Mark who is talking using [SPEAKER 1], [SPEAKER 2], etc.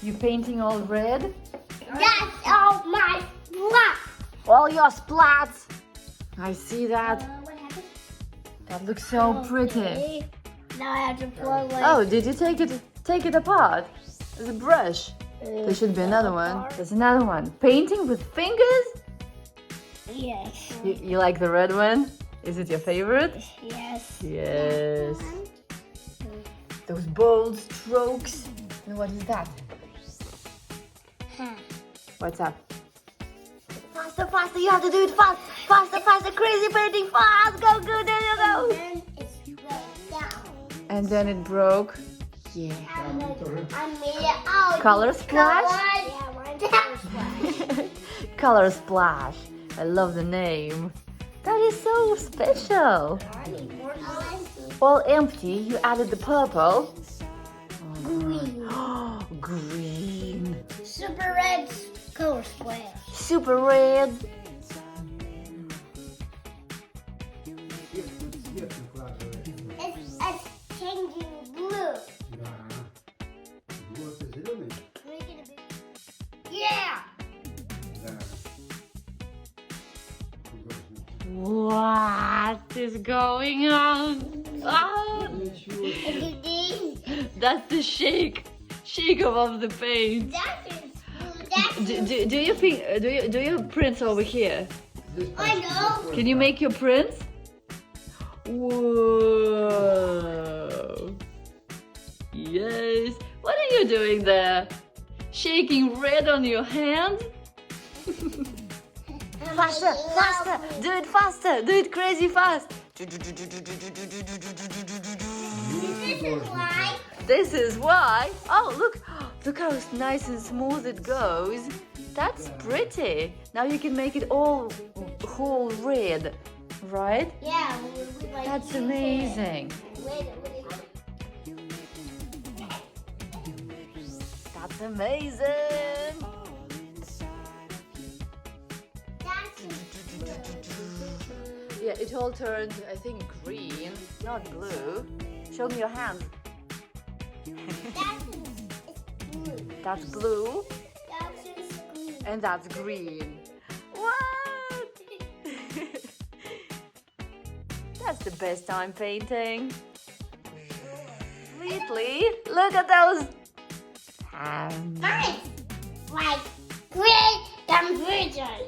[SPEAKER 1] You painting all red?
[SPEAKER 2] That's all my blood.
[SPEAKER 1] All your splats. I see that.
[SPEAKER 2] What happened?
[SPEAKER 1] That looks so pretty.
[SPEAKER 2] Okay. Now I have to pour like.
[SPEAKER 1] Oh, did you take it apart? There's a brush. There should be another one. There's another one. Painting with fingers?
[SPEAKER 2] Yes.
[SPEAKER 1] You like the red one? Is it your favorite?
[SPEAKER 2] Yes.
[SPEAKER 1] Yes. Those bold strokes. And what is that? What's up? Faster, faster, you have to do it fast. Faster, faster, crazy painting, fast. Go, go, there you go.
[SPEAKER 2] Then it's right down.
[SPEAKER 1] And then it broke. Yeah.
[SPEAKER 2] I made it out.
[SPEAKER 1] Color splash?
[SPEAKER 2] Yeah, mine's color splash.
[SPEAKER 1] Color Splash. I love the name. That is so special.
[SPEAKER 2] I need more lines.
[SPEAKER 1] All empty, you added the purple.
[SPEAKER 2] Green.
[SPEAKER 1] Green.
[SPEAKER 2] Super red color splash.
[SPEAKER 1] Super red.
[SPEAKER 2] It's changing blue. Make it a bit. Yeah.
[SPEAKER 1] What is going on? Oh, that's the shake of the paint. Do you think? Do you prints over here?
[SPEAKER 2] I know.
[SPEAKER 1] Can you make your prints? Whoa! Yes. What are you doing there? Shaking red on your hand? Faster, faster! Do it faster! Do it crazy fast! This is why. Oh, look! Look how nice and smooth it goes. That's pretty. Now you can make it all whole red, right?
[SPEAKER 2] Yeah.
[SPEAKER 1] That's amazing. That's amazing. Yeah, it all turned, I think, green, not blue. Show me your hand. That's blue, and that's green. What? That's the best time painting. Sweetly, look at those hands.
[SPEAKER 2] Nice. Like great temperature.